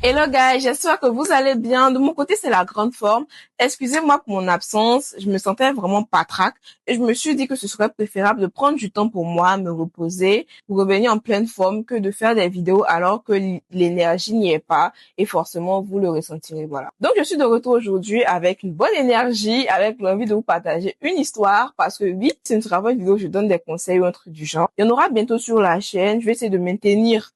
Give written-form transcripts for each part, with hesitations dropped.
Hello guys, j'espère que vous allez bien. De mon côté, c'est la grande forme. Excusez-moi pour mon absence, je me sentais vraiment patraque et je me suis dit que ce serait préférable de prendre du temps pour moi, me reposer, pour revenir en pleine forme que de faire des vidéos alors que l'énergie n'y est pas et forcément vous le ressentirez, voilà. Donc je suis de retour aujourd'hui avec une bonne énergie, avec l'envie de vous partager une histoire parce que oui, ce ne sera pas une vidéo où je donne des conseils ou un truc du genre. Il y en aura bientôt sur la chaîne, je vais essayer de maintenir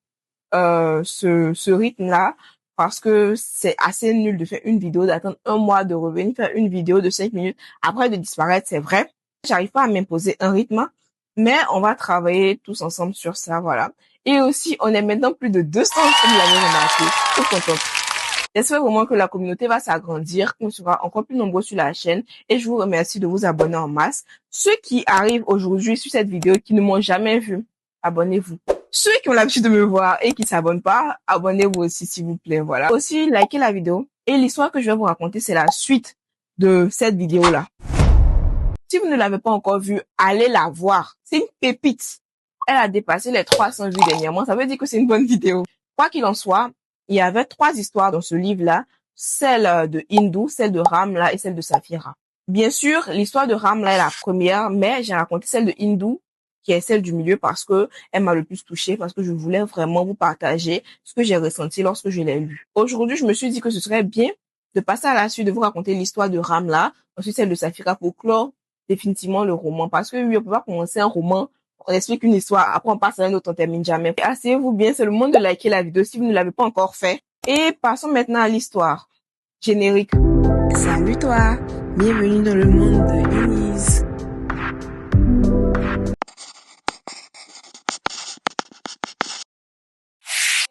ce rythme-là parce que c'est assez nul de faire une vidéo, d'attendre un mois, de revenir faire une vidéo de 5 minutes, après de disparaître, c'est vrai. J'arrive pas à m'imposer un rythme, mais on va travailler tous ensemble sur ça, voilà. Et aussi, on est maintenant plus de 200, comme vous l'avez remarqué. Tout contente. J'espère vraiment que la communauté va s'agrandir, qu'on sera encore plus nombreux sur la chaîne et je vous remercie de vous abonner en masse. Ceux qui arrivent aujourd'hui sur cette vidéo, qui ne m'ont jamais vu, abonnez-vous. Ceux qui ont l'habitude de me voir et qui s'abonnent pas, abonnez-vous aussi s'il vous plaît, voilà. Aussi, likez la vidéo. Et l'histoire que je vais vous raconter, c'est la suite de cette vidéo-là. Si vous ne l'avez pas encore vue, allez la voir. C'est une pépite. Elle a dépassé les 300 vues dernièrement. Ça veut dire que c'est une bonne vidéo. Quoi qu'il en soit, il y avait 3 histoires dans ce livre-là. Celle de Hindu, celle de Ramla et celle de Safira. Bien sûr, l'histoire de Ramla est la première, mais j'ai raconté celle de Hindu, qui est celle du milieu parce que elle m'a le plus touchée, parce que je voulais vraiment vous partager ce que j'ai ressenti lorsque je l'ai lu. Aujourd'hui, je me suis dit que ce serait bien de passer à la suite, de vous raconter l'histoire de Ramla, ensuite celle de Safira pour clore définitivement le roman. Parce que oui, on peut pas commencer un roman, on explique une histoire, après on passe à un autre, on termine jamais. Asseyez-vous bien, c'est le moment de liker la vidéo si vous ne l'avez pas encore fait. Et passons maintenant à l'histoire. Générique. Salut toi, bienvenue dans le monde de Eunice.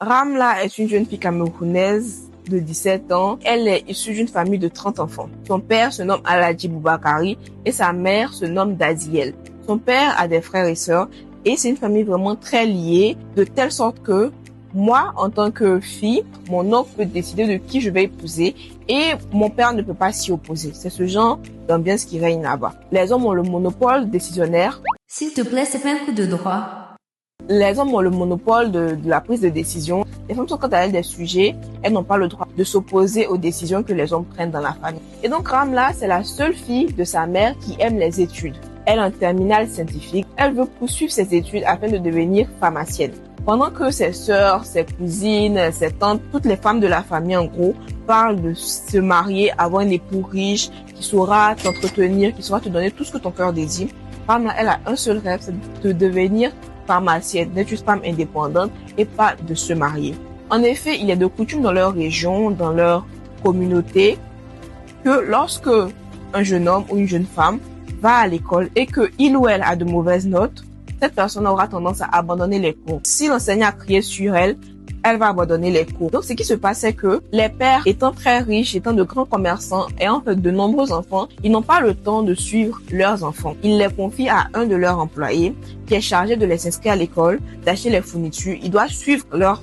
Ramla est une jeune fille camerounaise de 17 ans. Elle est issue d'une famille de 30 enfants. Son père se nomme Aladji Boubakari et sa mère se nomme Daziel. Son père a des frères et sœurs et c'est une famille vraiment très liée, de telle sorte que moi, en tant que fille, mon oncle peut décider de qui je vais épouser et mon père ne peut pas s'y opposer. C'est ce genre d'ambiance qui règne là-bas. Les hommes ont le monopole décisionnaire. S'il te plaît, c'est pas un coup de droit. Les hommes ont le monopole de la prise de décision. Les femmes sont quant à elles des sujets, elles n'ont pas le droit de s'opposer aux décisions que les hommes prennent dans la famille. Et donc Ramla, c'est la seule fille de sa mère qui aime les études. Elle est en terminale scientifique. Elle veut poursuivre ses études afin de devenir pharmacienne. Pendant que ses sœurs, ses cousines, ses tantes, toutes les femmes de la famille en gros, parlent de se marier, avoir un époux riche, qui saura t'entretenir, qui saura te donner tout ce que ton cœur désire. Ramla, elle a un seul rêve, c'est de devenir pharmacienne, d'être une femme indépendante et pas de se marier. En effet, il y a de coutume dans leur région, dans leur communauté, que lorsque un jeune homme ou une jeune femme va à l'école et que il ou elle a de mauvaises notes, cette personne aura tendance à abandonner les cours. Si l'enseignant a crié sur elle, elle va abandonner les cours. Donc, ce qui se passe, c'est que les pères, étant très riches, étant de grands commerçants et en fait de nombreux enfants, ils n'ont pas le temps de suivre leurs enfants. Ils les confient à un de leurs employés qui est chargé de les inscrire à l'école, d'acheter les fournitures. Il doit suivre leur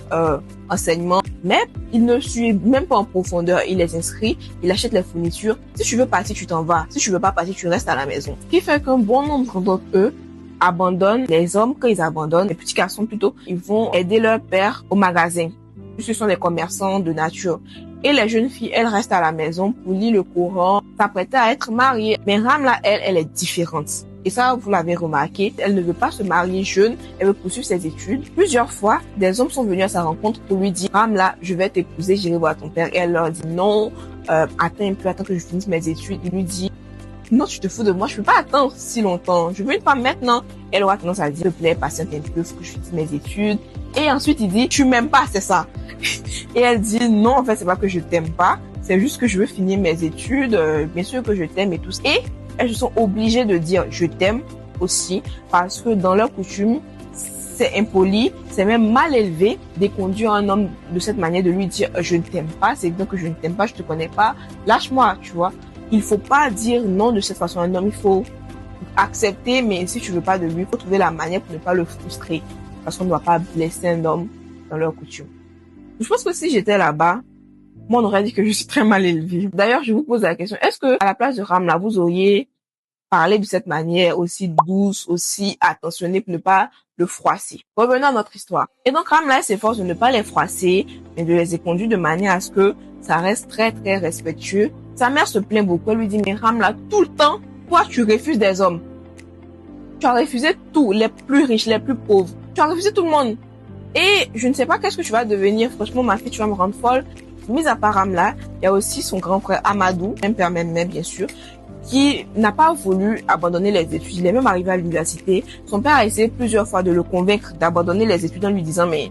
enseignement, mais il ne suit même pas en profondeur. Il les inscrit, il achète les fournitures. Si tu veux partir, tu t'en vas. Si tu veux pas partir, tu restes à la maison. Ce qui fait qu'un bon nombre d'entre eux abandonnent. Les hommes, quand ils abandonnent, les petits garçons plutôt, ils vont aider leur père au magasin. Ce sont des commerçants de nature. Et les jeunes filles, elles restent à la maison pour lire le Coran, s'apprêter à être mariées. Mais Ramla, elle est différente. Et ça, vous l'avez remarqué, elle ne veut pas se marier jeune, elle veut poursuivre ses études. Plusieurs fois, des hommes sont venus à sa rencontre pour lui dire « Ramla, je vais t'épouser, j'irai voir ton père. » Et elle leur dit « Non, attends un peu, attends que je finisse mes études. » Il lui dit non, tu te fous de moi, je peux pas attendre si longtemps. Je veux une femme maintenant. Elle aura tendance à dire, s'il te plaît, patiente un peu, faut que je finisse mes études. Et ensuite, il dit, tu m'aimes pas, c'est ça. Et elle dit, non, en fait, c'est pas que je t'aime pas. C'est juste que je veux finir mes études. Bien sûr que je t'aime et tout ça. Et elles se sont obligées de dire, je t'aime aussi. Parce que dans leur coutume, c'est impoli, c'est même mal élevé de conduire un homme de cette manière, de lui dire, je ne t'aime pas. C'est donc que je ne t'aime pas, je te connais pas. Lâche-moi, tu vois. Il faut pas dire non de cette façon à un homme, il faut accepter, mais si tu veux pas de lui, il faut trouver la manière pour ne pas le frustrer, parce qu'on ne doit pas blesser un homme dans leur coutume. Je pense que si j'étais là-bas, moi on aurait dit que je suis très mal élevée. D'ailleurs, je vous pose la question, est-ce que à la place de Ramla, vous auriez parler de cette manière aussi douce, aussi attentionnée pour ne pas le froisser. Revenons à notre histoire. Et donc Ramla s'efforce de ne pas les froisser, mais de les éconduire de manière à ce que ça reste très très respectueux. Sa mère se plaint beaucoup, elle lui dit, mais Ramla, tout le temps, toi tu refuses des hommes. Tu as refusé tous, les plus riches, les plus pauvres. Tu as refusé tout le monde. Et je ne sais pas qu'est-ce que tu vas devenir. Franchement, ma fille, tu vas me rendre folle. Mis à part Ramla, il y a aussi son grand frère Amadou, même père même bien sûr, qui n'a pas voulu abandonner les études. Il est même arrivé à l'université. Son père a essayé plusieurs fois de le convaincre d'abandonner les études en lui disant, mais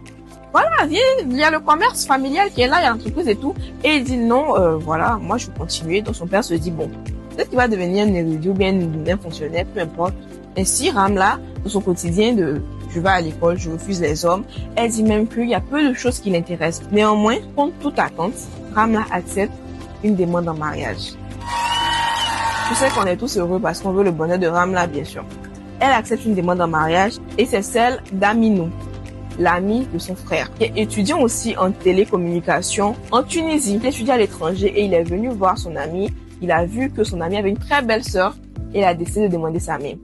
voilà, viens, il y a le commerce familial qui est là, il y a l'entreprise et tout. Et il dit non, voilà, moi je vais continuer. Donc son père se dit, bon, peut-être qu'il va devenir un érudit ou bien un fonctionnaire, peu importe. Ainsi, Ramla, dans son quotidien de je vais à l'école, je refuse les hommes, elle dit même qu'il y a peu de choses qui l'intéressent. Néanmoins, contre toute attente, Ramla accepte une demande en mariage. Je sais qu'on est tous heureux parce qu'on veut le bonheur de Ramla, bien sûr. Elle accepte une demande en mariage et c'est celle d'Aminou, l'ami de son frère, qui est étudiant aussi en télécommunication en Tunisie. Il étudie à l'étranger et il est venu voir son ami. Il a vu que son ami avait une très belle sœur et il a décidé de demander sa main.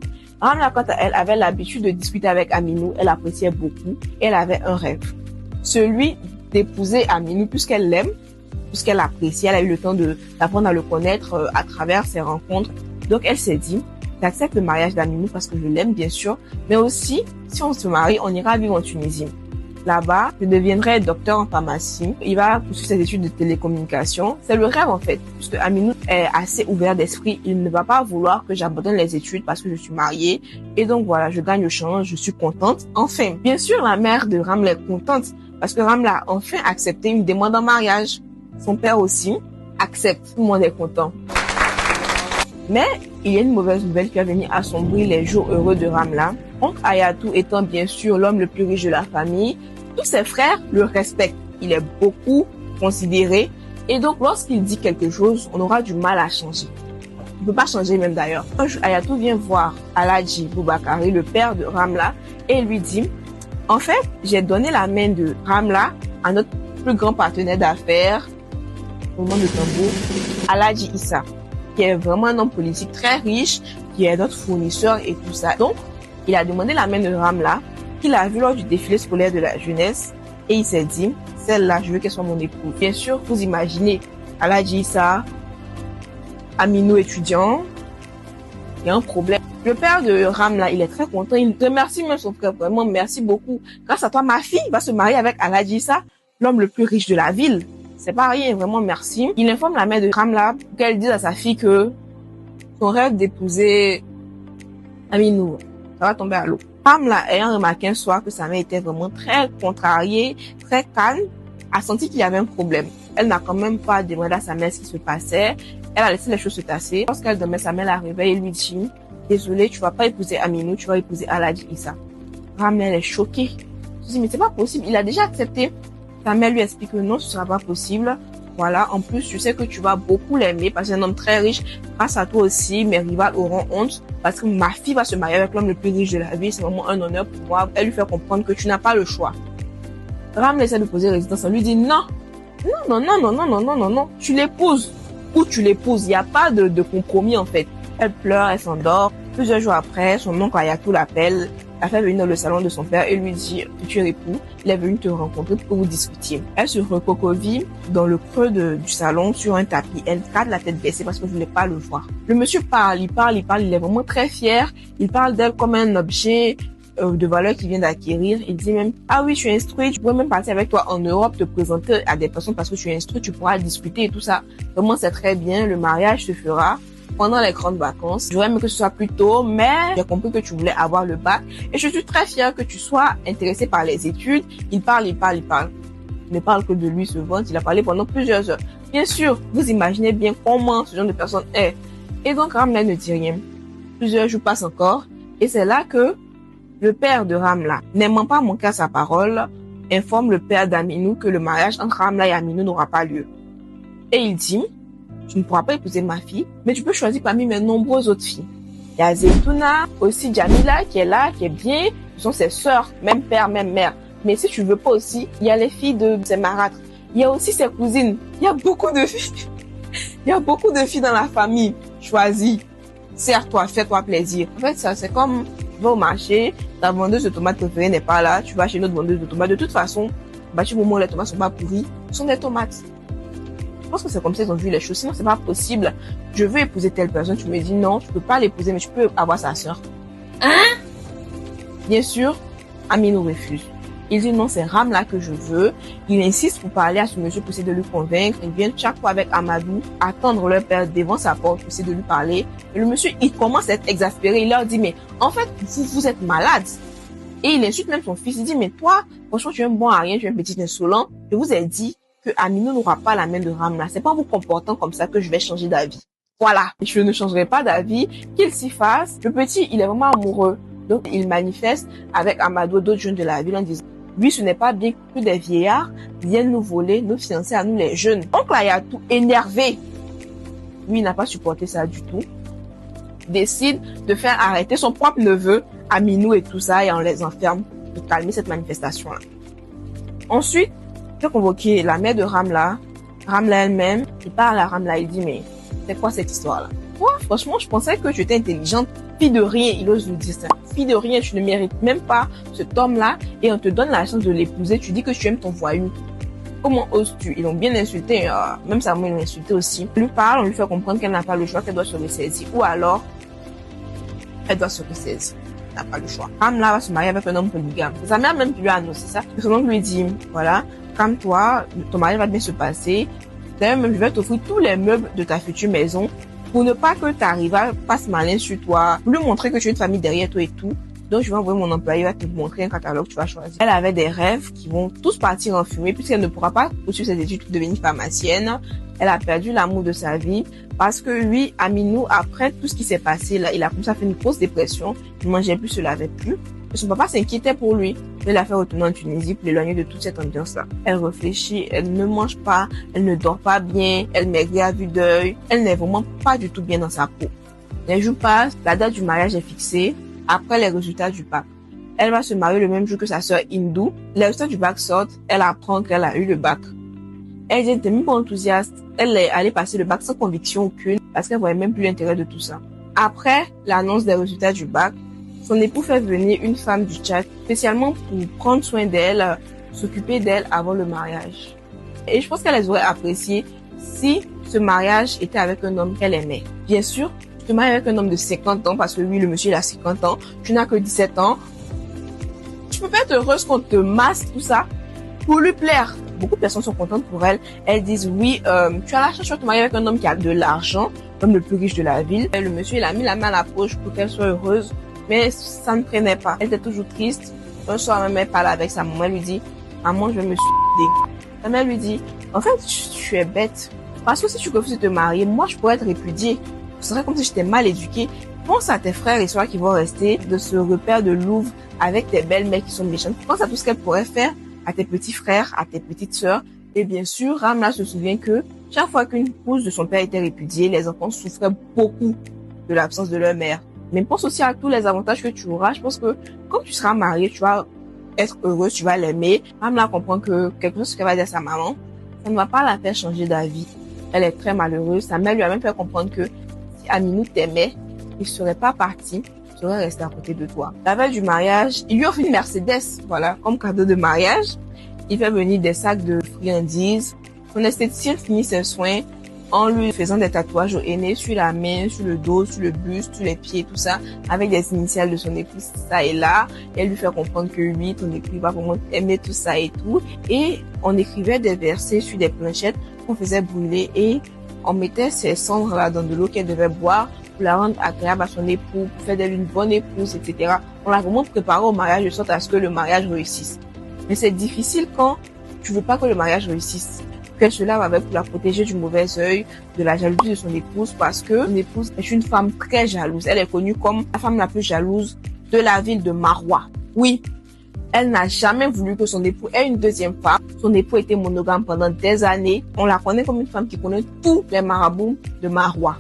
Ramla, quant à elle, avait l'habitude de discuter avec Aminou. Elle appréciait beaucoup et elle avait un rêve. Celui d'épouser Aminou puisqu'elle l'aime, puisqu'elle l'apprécie. Elle a eu le temps d'apprendre à le connaître à travers ses rencontres. Donc, elle s'est dit, j'accepte le mariage d'Aminou parce que je l'aime, bien sûr. Mais aussi, si on se marie, on ira vivre en Tunisie. Là-bas, je deviendrai docteur en pharmacie. Il va poursuivre ses études de télécommunication. C'est le rêve, en fait. Puisque Aminou est assez ouvert d'esprit. Il ne va pas vouloir que j'abandonne les études parce que je suis mariée. Et donc, voilà, je gagne le change. Je suis contente. Enfin, bien sûr, la mère de Ramla est contente parce que Ramla a enfin accepté une demande en mariage. Son père aussi accepte. Tout le monde est content. Mais il y a une mauvaise nouvelle qui va venir assombrir les jours heureux de Ramla. Oncle Ayatou étant bien sûr l'homme le plus riche de la famille, tous ses frères le respectent. Il est beaucoup considéré et donc lorsqu'il dit quelque chose, on aura du mal à changer. On ne peut pas changer même d'ailleurs. Un jour, Ayatou vient voir Aladji Boubakari, le père de Ramla, et lui dit, en fait, j'ai donné la main de Ramla à notre plus grand partenaire d'affaires, au nom de tambour, Aladji Issa, qui est vraiment un homme politique très riche, qui est notre fournisseur et tout ça. Donc, il a demandé la main de Ramla, qu'il a vu lors du défilé scolaire de la jeunesse, et il s'est dit, celle-là, je veux qu'elle soit mon épouse. Bien sûr, vous imaginez, Aladji Issa, Aminou étudiant, il y a un problème. Le père de Ramla, il est très content, il remercie même son frère, vraiment, merci beaucoup. Grâce à toi, ma fille va se marier avec Aladji Issa, l'homme le plus riche de la ville. C'est pas rien, vraiment merci. Il informe la mère de Ramla pour qu'elle dise à sa fille que son rêve d'épouser Aminou, ça va tomber à l'eau. Ramla, ayant remarqué un soir que sa mère était vraiment très contrariée, très calme, a senti qu'il y avait un problème. Elle n'a quand même pas demandé à sa mère ce qui se passait. Elle a laissé les choses se tasser. Lorsqu'elle dormait, sa mère la réveille et lui dit, désolée, tu vas pas épouser Aminou, tu vas épouser Aladji Issa. Ramla, elle est choquée. Elle se dit, mais c'est pas possible, il a déjà accepté. Sa mère lui explique que non, ce sera pas possible. Voilà, en plus, je sais que tu vas beaucoup l'aimer parce que c'est un homme très riche. Grâce à toi aussi, mes rivales auront honte parce que ma fille va se marier avec l'homme le plus riche de la vie. C'est vraiment un honneur pour moi. Elle lui fait comprendre que tu n'as pas le choix. Ramla essaie de poser résistance. On lui dit non. Non. Tu l'épouses ou tu l'épouses. Il n'y a pas de compromis en fait. Elle pleure, elle s'endort. Plusieurs jours après, son oncle Ayatou l'appelle, la fait venir dans le salon de son père et lui dit, futur époux, il est venu te rencontrer pour que vous discutiez. Elle se recroqueville dans le creux du salon sur un tapis. Elle garde la tête baissée parce que je voulais pas le voir. Le monsieur parle, il est vraiment très fier. Il parle d'elle comme un objet de valeur qu'il vient d'acquérir. Il dit même, ah oui, je suis instruit, je pourrais même partir avec toi en Europe, te présenter à des personnes parce que je suis instruit, tu pourras discuter et tout ça. Vraiment, c'est très bien, le mariage se fera pendant les grandes vacances. J'aurais aimé que ce soit plus tôt, mais j'ai compris que tu voulais avoir le bac et je suis très fière que tu sois intéressé par les études. Il parle. Il ne parle que de lui, se vante. Il a parlé pendant plusieurs heures. Bien sûr, vous imaginez bien comment ce genre de personne est. Et donc, Ramla ne dit rien. Plusieurs jours passent encore et c'est là que le père de Ramla, n'aimant pas manquer à sa parole, informe le père d'Aminou que le mariage entre Ramla et Aminou n'aura pas lieu. Et il dit, tu ne pourras pas épouser ma fille, mais tu peux choisir parmi mes nombreuses autres filles. Il y a Zetouna, aussi Jamila qui est là, qui est bien. Ce sont ses sœurs, même père, même mère. Mais si tu veux pas aussi, il y a les filles de ses marâtres. Il y a aussi ses cousines. Il y a beaucoup de filles. Il y a beaucoup de filles dans la famille. Choisis. sers-toi, fais-toi plaisir. En fait, ça, c'est comme, tu vas au marché, ta vendeuse de tomates préférée n'est pas là, tu vas chez notre vendeuse de tomates. De toute façon, du moment où les tomates sont pas pourries, ce sont des tomates. Je pense que c'est comme ça qu'ils ont vu les choses. Sinon, c'est pas possible. Je veux épouser telle personne. Tu me dis non, tu peux pas l'épouser, mais tu peux avoir sa sœur. Hein? Bien sûr, Aminou refuse. Il dit non, c'est Ramla que je veux. Il insiste pour parler à ce monsieur pour essayer de lui convaincre. Il vient chaque fois avec Amadou attendre leur père devant sa porte pour essayer de lui parler. Et le monsieur, il commence à être exaspéré. Il leur dit, mais en fait, vous êtes malade. Et il insulte même son fils. Il dit, mais toi, franchement, tu es un bon à rien, tu es un petit insolent. Je vous ai dit que Aminou n'aura pas la main de Ramla. C'est pas en vous comportant comme ça que je vais changer d'avis. Voilà. Je ne changerai pas d'avis. Qu'il s'y fasse. Le petit, il est vraiment amoureux. Donc, il manifeste avec Amadou, d'autres jeunes de la ville en disant, oui, ce n'est pas bien que des vieillards viennent nous voler, nos fiancés à nous les jeunes. Donc là, il y a tout énervé. Lui, il n'a pas supporté ça du tout. Décide de faire arrêter son propre neveu, Aminou et tout ça, et on les enferme pour calmer cette manifestation-là. Ensuite, il a convoqué la mère de Ramla, Ramla elle-même. Il parle à Ramla, il dit, mais c'est quoi cette histoire-là? Moi, franchement, je pensais que tu étais intelligente. Fille de rien, il ose lui dire ça. Fille de rien, tu ne mérites même pas cet homme-là et on te donne la chance de l'épouser. Tu dis que tu aimes ton voyou. Comment oses-tu? Ils l'ont bien insulté, même sa mère l'a insulté aussi. On lui parle, on lui fait comprendre qu'elle n'a pas le choix, qu'elle doit se ressaisir. Ou alors, elle doit se ressaisir. Elle n'a pas le choix. Ramla va se marier avec un homme polygame. Sa mère même lui a annoncé ça. Son oncle lui dit, voilà, calme-toi, ton mariage va bien se passer. D'ailleurs, même je vais t'offrir tous les meubles de ta future maison. Pour ne pas que ta rivale passe malin sur toi, pour lui montrer que tu as une famille derrière toi et tout. Donc, je vais envoyer mon employé, il va te montrer un catalogue, tu vas choisir. Elle avait des rêves qui vont tous partir en fumée puisqu'elle ne pourra pas poursuivre ses études pour devenir pharmacienne. Elle a perdu l'amour de sa vie parce que lui, Aminou, après tout ce qui s'est passé là, il a commencé à faire une grosse dépression. Il mangeait plus, se lavait plus. Et son papa s'inquiétait pour lui. Il l'a fait retourner en Tunisie pour l'éloigner de toute cette ambiance-là. Elle réfléchit, elle ne mange pas, elle ne dort pas bien, elle maigrit à vue d'œil. Elle n'est vraiment pas du tout bien dans sa peau. Les jours passent, la date du mariage est fixée. Après les résultats du bac. Elle va se marier le même jour que sa sœur Hindou. Les résultats du bac sortent, elle apprend qu'elle a eu le bac. Elle n'était même pas enthousiaste. Elle est allée passer le bac sans conviction aucune parce qu'elle voyait même plus l'intérêt de tout ça. Après l'annonce des résultats du bac, son époux fait venir une femme du Tchad spécialement pour prendre soin d'elle, s'occuper d'elle avant le mariage. Et je pense qu'elle les aurait apprécié si ce mariage était avec un homme qu'elle aimait. Bien sûr, tu te maries avec un homme de 50 ans parce que oui, le monsieur il a 50 ans, tu n'as que 17 ans. Tu peux pas être heureuse qu'on te masse tout ça pour lui plaire. Beaucoup de personnes sont contentes pour elle. Elles disent oui, tu as la chance de te marier avec un homme qui a de l'argent, l'homme le plus riche de la ville. Et le monsieur il a mis la main à la poche pour qu'elle soit heureuse, mais ça ne prenait pas. Elle était toujours triste. Un soir même elle parle avec sa maman, elle lui dit maman je vais me suicider. Sa mère lui dit en fait tu es bête parce que si tu refuses de te marier, moi je pourrais être répudiée. Ce serait comme si j'étais mal éduquée. Pense à tes frères et soeurs qui vont rester de ce repère de Louvre avec tes belles-mères qui sont méchantes. Pense à tout ce qu'elle pourrait faire à tes petits frères, à tes petites sœurs. Et bien sûr, Ramla se souvient que chaque fois qu'une épouse de son père était répudiée, les enfants souffraient beaucoup de l'absence de leur mère. Mais pense aussi à tous les avantages que tu auras. Je pense que quand tu seras mariée, tu vas être heureuse, tu vas l'aimer. Ramla comprend que quelque chose qu'elle va dire à sa maman, ça ne va pas la faire changer d'avis. Elle est très malheureuse. Sa mère lui a même fait comprendre que si Aminou t'aimait, il serait pas parti, il serait resté à côté de toi. La veille du mariage, il lui offre une Mercedes, voilà, comme cadeau de mariage. Il fait venir des sacs de friandises. Son esthéticien finit ses soins en lui faisant des tatouages au henné sur la main, sur le dos, sur le buste, sur les pieds, tout ça, avec des initiales de son épouse, ça et là. Et elle lui fait comprendre que oui, ton époux va vraiment aimer tout ça et tout. Et on écrivait des versets sur des planchettes qu'on faisait brûler et on mettait ces cendres là dans de l'eau qu'elle devait boire pour la rendre agréable à son époux, pour faire d'elle une bonne épouse, etc. On l'a vraiment préparé au mariage de sorte à ce que le mariage réussisse. Mais c'est difficile quand tu veux pas que le mariage réussisse. Qu'elle se lave avec pour la protéger du mauvais œil, de la jalousie de son épouse, parce que son épouse est une femme très jalouse. Elle est connue comme la femme la plus jalouse de la ville de Maroua. Oui, elle n'a jamais voulu que son époux ait une deuxième femme. Son époux était monogame pendant des années. On la connaît comme une femme qui connaît tous les marabouts de Maroua.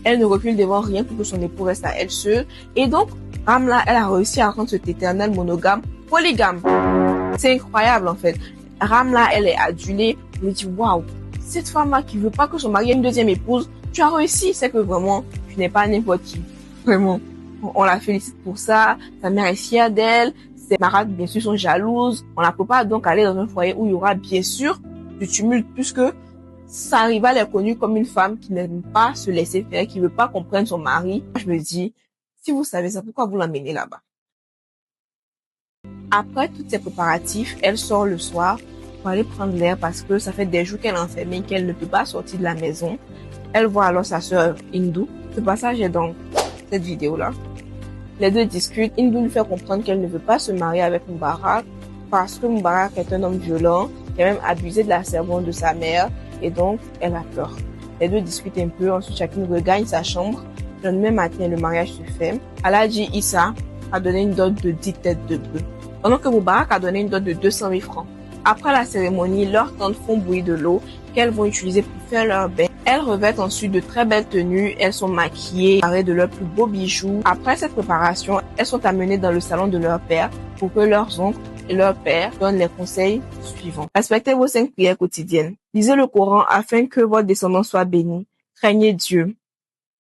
Elle ne recule devant rien pour que son époux reste à elle seule. Et donc, Ramla, elle a réussi à rendre cet éternel monogame polygame. C'est incroyable en fait. Ramla, elle est adulée. On lui dit, waouh, cette femme-là qui veut pas que son mari ait une deuxième épouse, tu as réussi. C'est que vraiment, tu n'es pas n'importe qui. Vraiment. On la félicite pour ça. Sa mère est fière d'elle. Ses marades, bien sûr, sont jalouses. On la prépare donc à aller dans un foyer où il y aura, bien sûr, du tumulte, puisque sa rivale est connue comme une femme qui n'aime pas se laisser faire, qui veut pas comprendre son mari. Je me dis, si vous savez ça, pourquoi vous l'emmenez là-bas? Après tous ces préparatifs, elle sort le soir pour aller prendre l'air parce que ça fait des jours qu'elle est enfermée, qu'elle ne peut pas sortir de la maison. Elle voit alors sa sœur Hindu. Ce passage est dans cette vidéo-là. Les deux discutent. Hindu lui fait comprendre qu'elle ne veut pas se marier avec Mubarak parce que Mubarak est un homme violent, qui a même abusé de la servante de sa mère et donc elle a peur. Les deux discutent un peu, ensuite chacune regagne sa chambre. Le lendemain matin, le mariage se fait. Aladji Issa a donné une dot de 10 têtes de bœuf, pendant que Mubarak a donné une dot de 200 000 francs. Après la cérémonie, leurs tantes font bouillir de l'eau qu'elles vont utiliser pour faire leur bain. Elles revêtent ensuite de très belles tenues, elles sont maquillées, parées de leurs plus beaux bijoux. Après cette préparation, elles sont amenées dans le salon de leur père pour que leurs oncles et leur père donnent les conseils suivants. Respectez vos 5 prières quotidiennes. Lisez le Coran afin que votre descendance soit bénie. Craignez Dieu.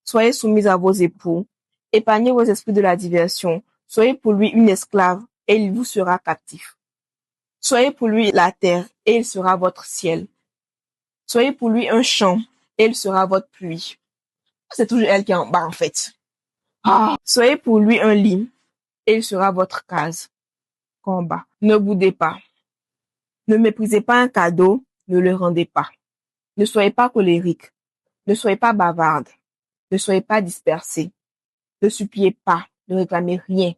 Soyez soumis à vos époux. Épargnez vos esprits de la diversion. Soyez pour lui une esclave et il vous sera captif. Soyez pour lui la terre et il sera votre ciel. Soyez pour lui un champ et il sera votre pluie. C'est toujours elle qui est en bas en fait. Soyez pour lui un lit et il sera votre case. En bas. Ne boudez pas. Ne méprisez pas un cadeau, ne le rendez pas. Ne soyez pas colérique. Ne soyez pas bavarde. Ne soyez pas dispersés. Ne suppliez pas. Ne réclamez rien.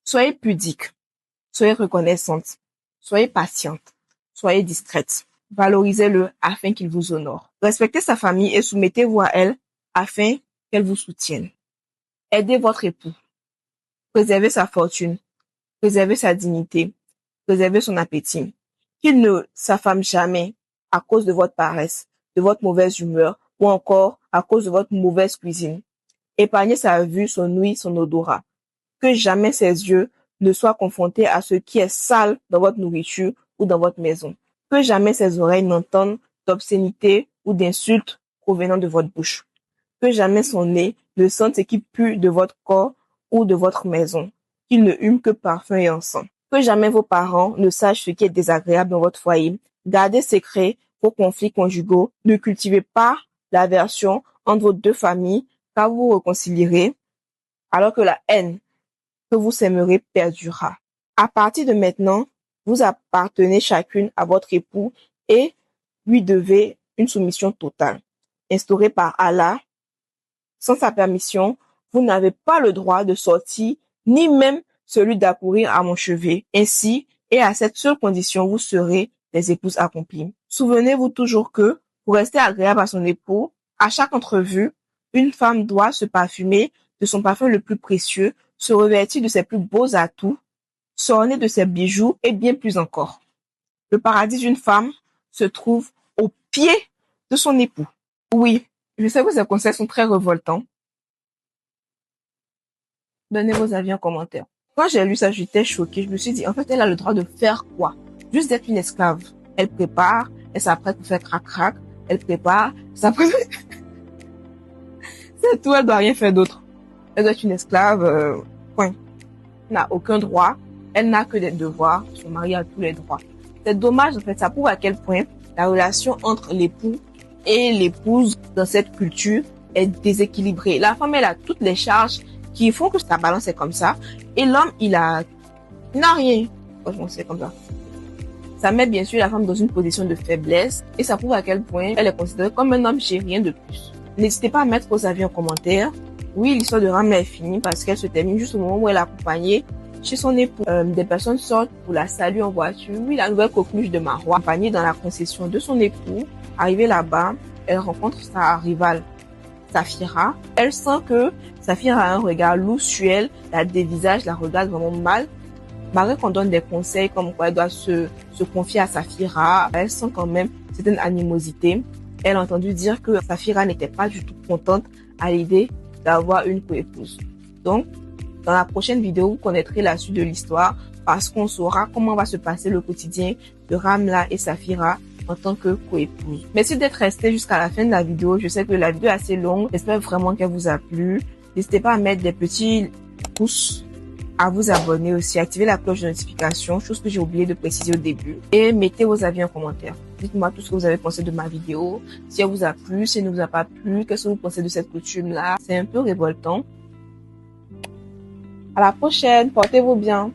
Soyez pudique. Soyez reconnaissante. Soyez patiente. Soyez discrète. Valorisez-le afin qu'il vous honore. Respectez sa famille et soumettez-vous à elle afin qu'elle vous soutienne. Aidez votre époux. Préservez sa fortune. Préservez sa dignité. Préservez son appétit. Qu'il ne s'affame jamais à cause de votre paresse, de votre mauvaise humeur ou encore à cause de votre mauvaise cuisine. Épargnez sa vue, son ouïe, son odorat. Que jamais ses yeux ne soient confrontés à ce qui est sale dans votre nourriture ou dans votre maison. Que jamais ses oreilles n'entendent d'obscénités ou d'insultes provenant de votre bouche. Que jamais son nez ne sente ce qui pue de votre corps ou de votre maison. Qu'il ne hume que parfum et encens. Que jamais vos parents ne sachent ce qui est désagréable dans votre foyer. Gardez secret vos conflits conjugaux. Ne cultivez pas l'aversion entre vos deux familles, car vous vous réconcilierez, alors que la haine que vous sèmerez perdurera. À partir de maintenant, vous appartenez chacune à votre époux et lui devez une soumission totale, instaurée par Allah. Sans sa permission, vous n'avez pas le droit de sortir, ni même celui d'accourir à mon chevet. Ainsi, et à cette seule condition, vous serez des épouses accomplies. Souvenez-vous toujours que, pour rester agréable à son époux, à chaque entrevue, une femme doit se parfumer de son parfum le plus précieux, se revêtir de ses plus beaux atouts, s'orner de ses bijoux et bien plus encore. Le paradis d'une femme se trouve au pied de son époux. Oui, je sais que ces conseils sont très révoltants. Donnez vos avis en commentaire. Quand j'ai lu ça, j'étais choquée. Je me suis dit, en fait, elle a le droit de faire quoi? Juste d'être une esclave. Elle prépare, elle s'apprête pour faire crac-crac, elle prépare, s'apprête. C'est tout, elle doit rien faire d'autre. Elle doit être une esclave, point. Elle n'a aucun droit, elle n'a que des devoirs, son mari a tous les droits. C'est dommage, en fait, ça prouve à quel point la relation entre l'époux et l'épouse dans cette culture est déséquilibrée. La femme, elle a toutes les charges qui font que sa balance est comme ça, et l'homme, il n'a rien. Franchement, c'est comme ça. Ça met bien sûr la femme dans une position de faiblesse, et ça prouve à quel point elle est considérée comme un homme chez rien de plus. N'hésitez pas à mettre vos avis en commentaire. Oui, l'histoire de Ramla est finie parce qu'elle se termine juste au moment où elle est accompagnée chez son époux. Des personnes sortent pour la saluer en voiture. Oui, la nouvelle coqueluche de Marwa, accompagnée dans la concession de son époux. Arrivée là-bas, elle rencontre sa rivale, Safira. Elle sent que Safira a un regard lousuel, la dévisage, la regarde vraiment mal. Malgré qu'on donne des conseils comme quoi elle doit se confier à Safira, elle sent quand même certaine animosité. Elle a entendu dire que Safira n'était pas du tout contente à l'idée d'avoir une coépouse. Donc, dans la prochaine vidéo, vous connaîtrez la suite de l'histoire parce qu'on saura comment va se passer le quotidien de Ramla et Safira en tant que coépouse. Merci d'être resté jusqu'à la fin de la vidéo. Je sais que la vidéo est assez longue. J'espère vraiment qu'elle vous a plu. N'hésitez pas à mettre des petits pouces, à vous abonner aussi, activer la cloche de notification, chose que j'ai oublié de préciser au début. Et mettez vos avis en commentaire. Dites-moi tout ce que vous avez pensé de ma vidéo, si elle vous a plu, si elle ne vous a pas plu, qu'est-ce que vous pensez de cette coutume-là. C'est un peu révoltant. À la prochaine, portez-vous bien.